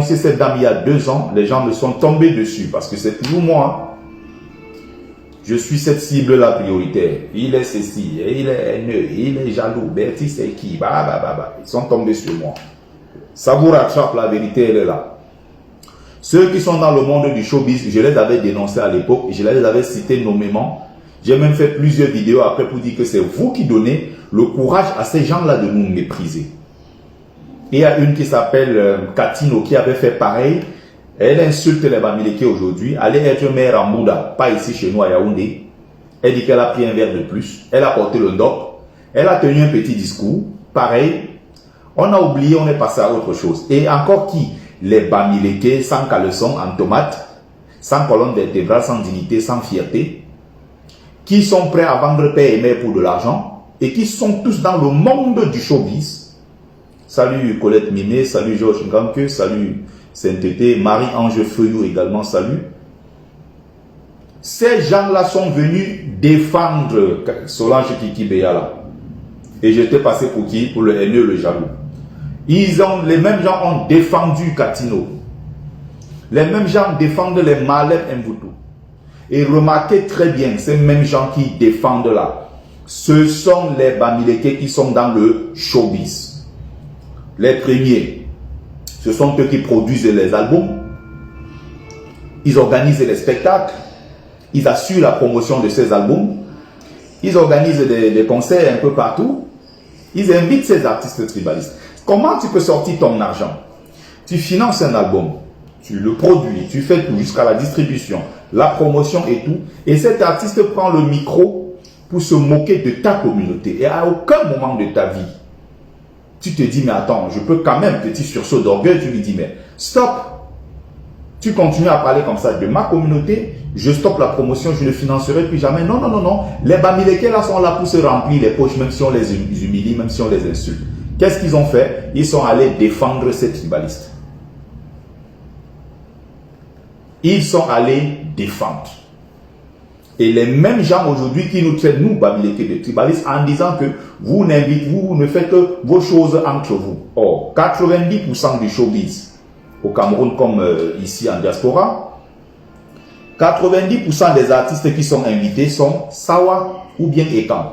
C'est cette dame il y a 2 ans, les gens me sont tombés dessus parce que c'est toujours moi. Je suis cette cible-là prioritaire. Il est ceci, il est haineux, il est jaloux, Bertie c'est qui, Ils sont tombés sur moi. Ça vous rattrape, la vérité, elle est là. Ceux qui sont dans le monde du showbiz, je les avais dénoncés à l'époque, je les avais cités nommément. J'ai même fait plusieurs vidéos après pour dire que c'est vous qui donnez le courage à ces gens-là de nous mépriser. Et il y a une qui s'appelle Katino qui avait fait pareil. Elle insulte les Bamileke aujourd'hui. Allez être mère en Bouddha, pas ici chez nous à Yaoundé. Elle dit qu'elle a pris un verre de plus. Elle a porté le ndop. Elle a tenu un petit discours. Pareil. On a oublié, on est passé à autre chose. Et encore qui? Les Bamileke sans caleçon, en tomate, sans colonne vertébrale, sans dignité, sans fierté, qui sont prêts à vendre père et mère pour de l'argent et qui sont tous dans le monde du showbiz. Salut Colette Mimé, salut Georges Nganke, salut Saint-Tété, Marie-Ange Feuillou également, salut. Ces gens-là sont venus défendre Solange Kiki Beyala. Et j'étais passé pour qui? Pour le haineux, le jaloux. Les mêmes gens ont défendu Katino. Les mêmes gens défendent les Malem Mvutu. Et remarquez très bien, ces mêmes gens qui défendent là, ce sont les Bamileke qui sont dans le showbiz. Les premiers, ce sont eux qui produisent les albums. Ils organisent les spectacles. Ils assurent la promotion de ces albums. Ils organisent des concerts un peu partout. Ils invitent ces artistes tribalistes. Comment tu peux sortir ton argent? Tu finances un album, tu le produis, tu fais tout jusqu'à la distribution, la promotion et tout. Et cet artiste prend le micro pour se moquer de ta communauté. Et à aucun moment de ta vie, tu te dis, mais attends, je peux quand même, petit sursaut d'orgueil, tu lui dis, mais stop. Tu continues à parler comme ça de ma communauté, je stoppe la promotion, je ne financerai plus jamais. Non, non, non, non. Les Bamileke là sont là pour se remplir les poches, même si on les humilie, même si on les insulte. Qu'est-ce qu'ils ont fait? Ils sont allés défendre ces tribalistes. Ils sont allés défendre. Et les mêmes gens aujourd'hui qui nous traitent, nous, Bamileke, de tribalistes, en disant que vous ne faites que vos choses entre vous. Or, 90% du showbiz au Cameroun comme ici en diaspora, 90% des artistes qui sont invités sont Sawa ou bien Ekan.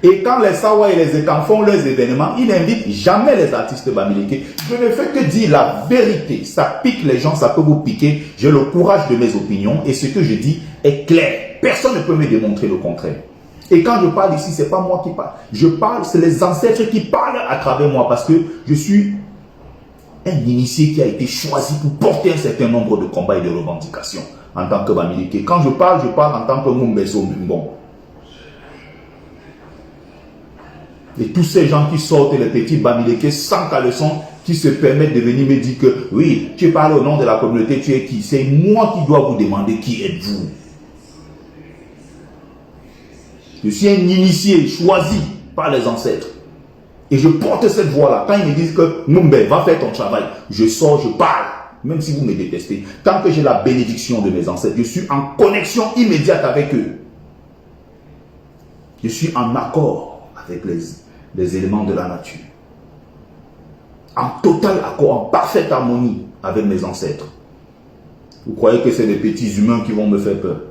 Et quand les Sawa et les Ekan font leurs événements, ils n'invitent jamais les artistes Bamileke. Je ne fais que dire la vérité. Ça pique les gens, ça peut vous piquer. J'ai le courage de mes opinions et ce que je dis est clair. Personne ne peut me démontrer le contraire. Et quand je parle ici, ce n'est pas moi qui parle. Je parle, c'est les ancêtres qui parlent à travers moi parce que je suis un initié qui a été choisi pour porter un certain nombre de combats et de revendications en tant que Bamileke. Quand je parle en tant que Mumbeso Mbon. Et tous ces gens qui sortent les petits Bamileke sans caleçon, qui se permettent de venir me dire que oui, tu parles au nom de la communauté, tu es qui? C'est moi qui dois vous demander qui êtes-vous. Je suis un initié choisi par les ancêtres. Et je porte cette voix-là. Quand ils me disent que Mumbe, va faire ton travail, je sors, je parle. Même si vous me détestez. Tant que j'ai la bénédiction de mes ancêtres, je suis en connexion immédiate avec eux. Je suis en accord avec les éléments de la nature. En total accord, en parfaite harmonie avec mes ancêtres. Vous croyez que c'est des petits humains qui vont me faire peur?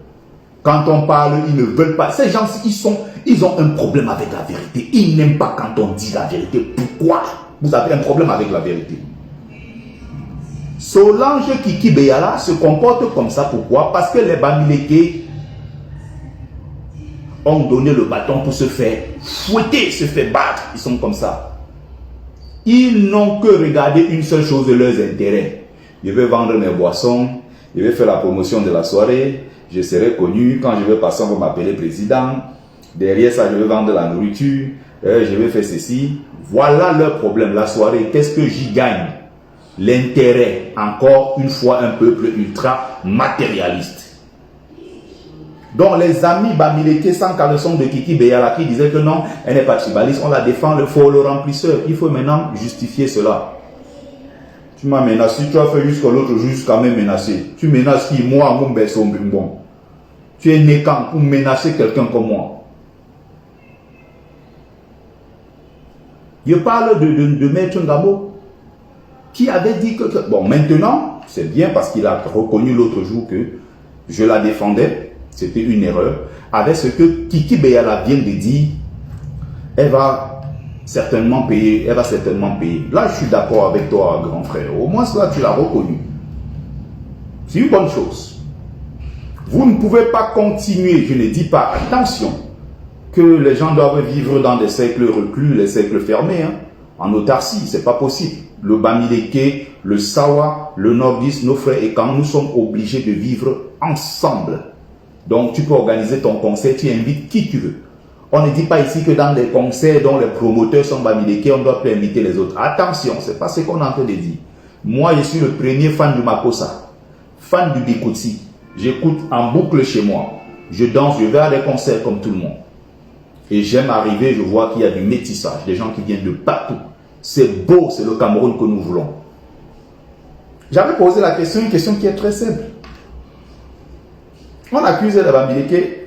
Quand on parle, ils ne veulent pas. Ces gens, ils ont un problème avec la vérité. Ils n'aiment pas quand on dit la vérité. Pourquoi vous avez un problème avec la vérité? Solange Kiki Beyala se comporte comme ça. Pourquoi? Parce que les Bamileke ont donné le bâton pour se faire fouetter, se faire battre. Ils sont comme ça. Ils n'ont que regardé une seule chose de leurs intérêts. Je vais vendre mes boissons, je vais faire la promotion de la soirée, je serai connu, quand je vais passer, on va m'appeler président. Derrière ça, je vais vendre la nourriture, je vais faire ceci. Voilà leur problème. La soirée, qu'est-ce que j'y gagne? L'intérêt, encore une fois, un peuple ultra matérialiste. Donc les amis Bamileke sans caleçon de Kiki Beyala qui disaient que non, elle n'est pas tribaliste, on la défend, il faut le remplisseur. Il faut maintenant justifier cela. Tu m'as menacé, tu as fait jusqu'à l'autre jour jusqu'à me menacer. Tu menaces qui? Moi, mon berceau, bon. Tu es né quand pour menacer quelqu'un comme moi? Je parle de Maître Ngabo. qui avait dit que... Bon, maintenant, c'est bien parce qu'il a reconnu l'autre jour que je la défendais, c'était une erreur, avec ce que Kiki Beyala vient de dire, elle va certainement payer, Là, je suis d'accord avec toi, grand frère. Au moins, cela, tu l'as reconnu. C'est une bonne chose. Vous ne pouvez pas continuer, je ne dis pas, attention, que les gens doivent vivre dans des cercles reclus, les cercles fermés, hein, en autarcie, c'est pas possible. Le Bamileke, le Sawa, le Nordiste, nos frères et quand nous sommes obligés de vivre ensemble. Donc, tu peux organiser ton concert, tu invites qui tu veux. On ne dit pas ici que dans les concerts dont les promoteurs sont Bamileke, on doit plus inviter les autres. Attention, c'est pas ce qu'on est en train de dire. Moi, je suis le premier fan du Makossa, fan du Bikutsi. J'écoute en boucle chez moi. Je danse, je vais à des concerts comme tout le monde. Et j'aime arriver, je vois qu'il y a du métissage, des gens qui viennent de partout. C'est beau, c'est le Cameroun que nous voulons. J'avais posé la question, une question qui est très simple. On accuse les Bamileke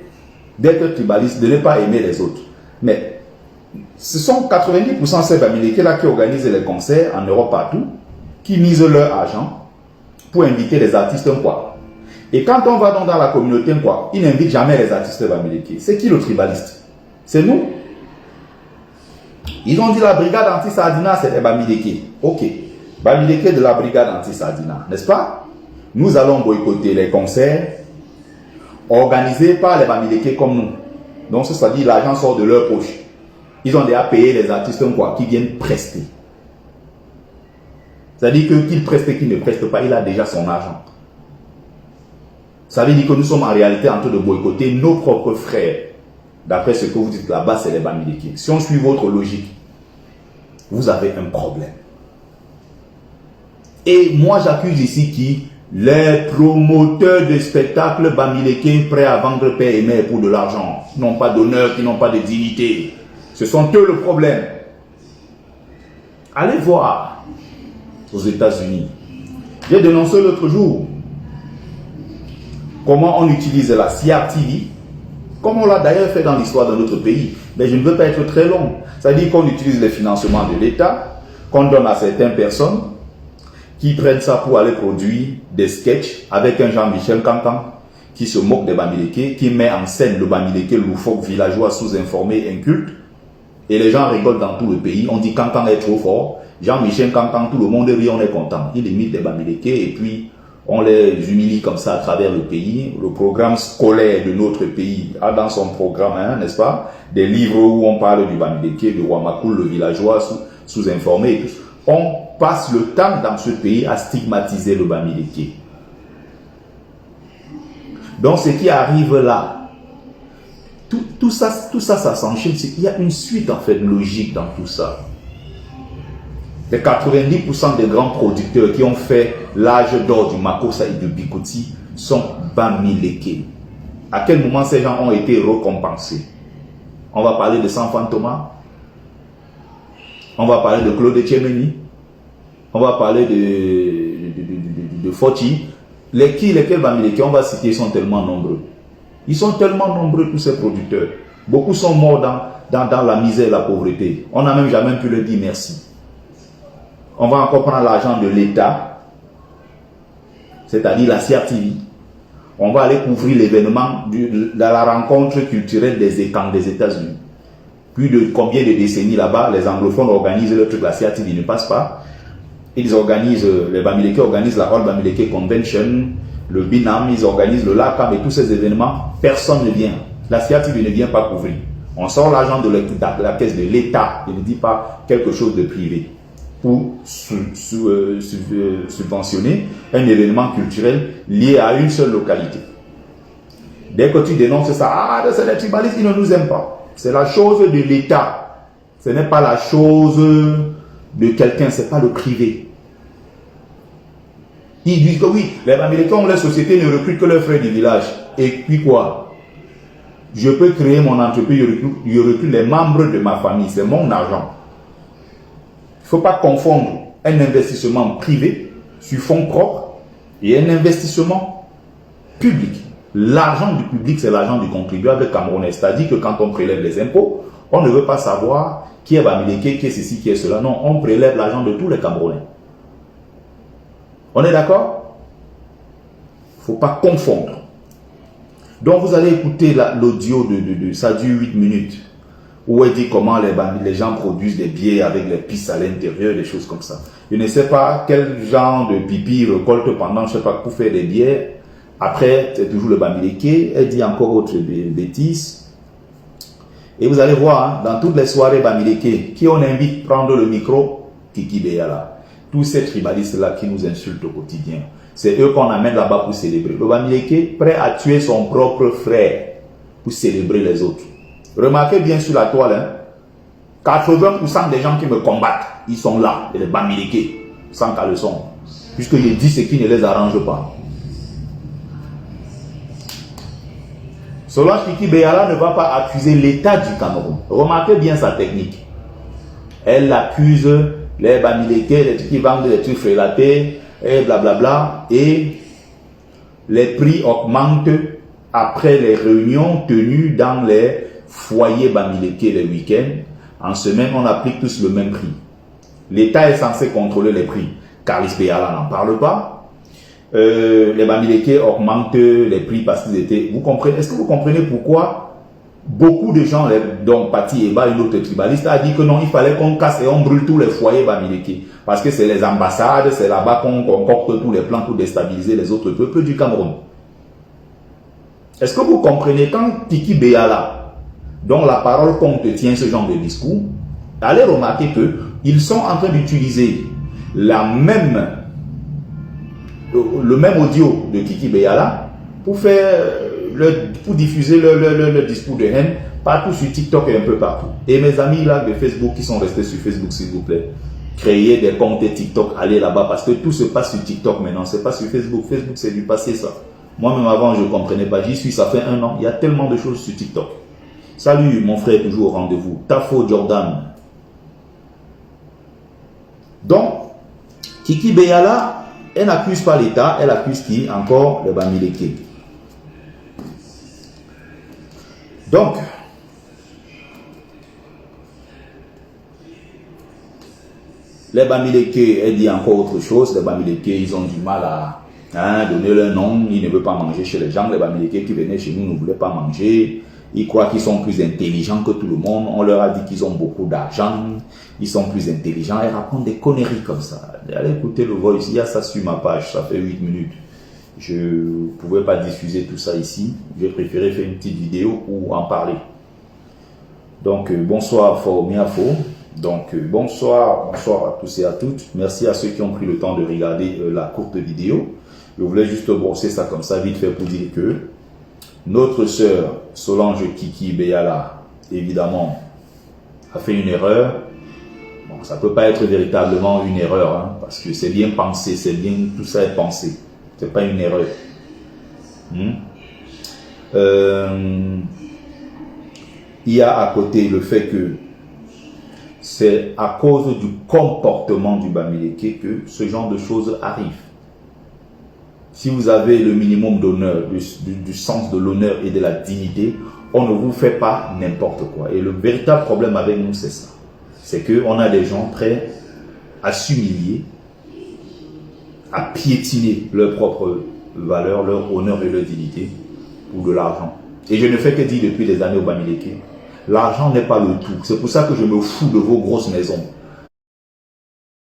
d'être tribalistes, de ne pas aimer les autres. Mais ce sont 90% ces Bamileke-là qui organisent les concerts en Europe partout, qui misent leur argent pour inviter les artistes quoi. Et quand on va dans la communauté quoi, ils n'invitent jamais les artistes Bamileke. C'est qui le tribaliste? C'est nous. Ils ont dit la brigade anti-Sardina, c'est les Bamileke. Ok. Bamileke de la brigade anti-Sardina, n'est-ce pas? Nous allons boycotter les concerts organisés par les Bamileke comme nous. Donc, c'est-à-dire l'argent sort de leur poche. Ils ont déjà payé les artistes quoi, qui viennent prester. C'est-à-dire que qu'il preste et qu'il ne preste pas, il a déjà son argent. Ça veut dire que nous sommes en réalité en train de boycotter nos propres frères. D'après ce que vous dites là-bas, c'est les Bamileke. Si on suit votre logique, vous avez un problème. Et moi, j'accuse ici qui? Les promoteurs de spectacles Bamileke prêts à vendre père et mère pour de l'argent. Qui n'ont pas d'honneur, qui n'ont pas de dignité. Ce sont eux le problème. Allez voir aux États-Unis. J'ai dénoncé l'autre jour comment on utilise la CRTV, comme on l'a d'ailleurs fait dans l'histoire de notre pays. Mais je ne veux pas être très long. C'est-à-dire qu'on utilise les financements de l'État, qu'on donne à certaines personnes qui prennent ça pour aller produire des sketchs avec un Jean-Michel Cancan qui se moque des Bamileke, qui met en scène le Bamileke loufoque villageois sous-informé, inculte. Et les gens rigolent dans tout le pays. On dit Cancan est trop fort. Jean-Michel Cancan, tout le monde rit, on est content. Il imite des Bamileke et puis on les humilie comme ça à travers le pays. Le programme scolaire de notre pays a dans son programme, hein, n'est-ce pas, des livres où on parle du Bamileke, de Wamakoul, le villageois sous-informé et tout. On passe le temps dans ce pays à stigmatiser le Bamileke. Donc ce qui arrive là, tout ça, ça s'enchaîne. Il y a une suite en fait logique dans tout ça. Les 90% des grands producteurs qui ont fait l'âge d'or du Makossa et du Bikutsi sont Bamileke. À quel moment ces gens ont été récompensés? On va parler de Sanfan Thomas. On va parler de Claude Tchemeni. On va parler de Foti. Lesquels Bamileke on va citer sont tellement nombreux. Ils sont tellement nombreux tous ces producteurs. Beaucoup sont morts dans la misère et la pauvreté. On n'a même jamais pu leur dire merci. On va encore prendre l'argent de l'État, c'est-à-dire la CRTV. On va aller couvrir l'événement de la rencontre culturelle des étangs des États-Unis. Plus de combien de décennies là-bas, les anglophones organisent le truc, la CRTV ne passe pas. Ils organisent, les Bamileke organisent la All Bamileke Convention, le BINAM, ils organisent le LACAM et tous ces événements. Personne ne vient. La CRTV ne vient pas couvrir. On sort l'argent de la caisse de l'État, il ne dit pas quelque chose de privé, pour subventionner un événement culturel lié à une seule localité. Dès que tu dénonces ça, c'est les tribalistes, ils ne nous aiment pas. C'est la chose de l'État. Ce n'est pas la chose de quelqu'un, ce n'est pas le privé. Ils disent que oui, les Américains, les sociétés ne recrutent que leurs frères du village. Et puis quoi? Je peux créer mon entreprise, je recrute les membres de ma famille, c'est mon argent. Il ne faut pas confondre un investissement privé sur fonds propres et un investissement public. L'argent du public, c'est l'argent du contribuable camerounais. C'est-à-dire que quand on prélève les impôts, on ne veut pas savoir qui est Bamileke, qui est ceci, qui est cela. Non, on prélève l'argent de tous les Camerounais. On est d'accord? Il ne faut pas confondre. Donc vous allez écouter l'audio ça dure 8 minutes, où elle dit comment les gens produisent des billets avec les pistes à l'intérieur, des choses comme ça. Je ne sais pas quel genre de pipi ils récoltent pendant, je ne sais pas, pour faire des billets. Après, c'est toujours le Bamileke. Elle dit encore autre bêtises. Et vous allez voir, hein, dans toutes les soirées Bamileke, qui on invite prendre le micro? Kiki Beyala. Tous ces tribalistes-là qui nous insultent au quotidien. C'est eux qu'on amène là-bas pour célébrer. Le Bamileke, prêt à tuer son propre frère pour célébrer les autres. Remarquez bien sur la toile, hein, 80% des gens qui me combattent, ils sont là, et les Bamileke, sans caleçon. Puisque je dis ce qui ne les arrange pas. Solange Kiki Beyala ne va pas accuser l'État du Cameroun. Remarquez bien sa technique. Elle accuse les Bamileke, les trucs qui vendent des trucs frélatés, et blablabla, et les prix augmentent après les réunions tenues dans les foyers Bamileke les week-ends. En semaine, on applique tous le même prix. L'État est censé contrôler les prix. Carlis Beyala n'en parle pas. Les Bamileke augmentent les prix parce qu'ils étaient... Vous comprenez? Est-ce que vous comprenez pourquoi beaucoup de gens, dont Pati Eba, une autre tribaliste, a dit que non, il fallait qu'on casse et on brûle tous les foyers Bamileke. Parce que c'est les ambassades, c'est là-bas qu'on concocte tous les plans pour déstabiliser les autres peuples du Cameroun. Est-ce que vous comprenez quand Kiki Beyala, dont la parole compte tient ce genre de discours, allez remarquer qu'ils sont en train d'utiliser le même audio de Kiki Beyala pour diffuser le discours de haine partout sur TikTok et un peu partout. Et mes amis là de Facebook qui sont restés sur Facebook, s'il vous plaît, créez des comptes TikTok, allez là-bas parce que tout se passe sur TikTok maintenant, c'est pas sur Facebook. Facebook c'est du passé ça. Moi-même avant je ne comprenais pas, j'y suis, ça fait 1 an, il y a tellement de choses sur TikTok. Salut mon frère, toujours au rendez-vous. Tafo Jordan. Donc, Kiki Beyala, elle n'accuse pas l'État, elle accuse qui? Encore les Bamileke. Donc, les Bamileke, elle dit encore autre chose. Les Bamileke, ils ont du mal à donner leur nom. Ils ne veulent pas manger chez les gens. Les Bamileke qui venaient chez nous ne voulaient pas manger. Ils croient qu'ils sont plus intelligents que tout le monde. On leur a dit qu'ils ont beaucoup d'argent. Ils sont plus intelligents. Ils racontent des conneries comme ça. Allez écouter le voice. Il y a ça sur ma page. Ça fait 8 minutes. Je ne pouvais pas diffuser tout ça ici. J'ai préféré faire une petite vidéo pour en parler. Donc, bonsoir Formiafo. Donc, bonsoir à tous et à toutes. Merci à ceux qui ont pris le temps de regarder la courte vidéo. Je voulais juste brosser ça comme ça, vite fait, pour dire que notre sœur Solange Kiki Beyala, évidemment, a fait une erreur. Bon, ça ne peut pas être véritablement une erreur, hein, parce que c'est bien pensé, c'est bien, tout ça est pensé. Ce n'est pas une erreur. Il y a à côté le fait que c'est à cause du comportement du Bamileke que ce genre de choses arrivent. Si vous avez le minimum d'honneur, du sens de l'honneur et de la dignité, on ne vous fait pas n'importe quoi. Et le véritable problème avec nous, c'est ça. C'est qu'on a des gens prêts à s'humilier, à piétiner leur propre valeur, leur honneur et leur dignité pour de l'argent. Et je ne fais que dire depuis des années au Bamileke, l'argent n'est pas le tout. C'est pour ça que je me fous de vos grosses maisons.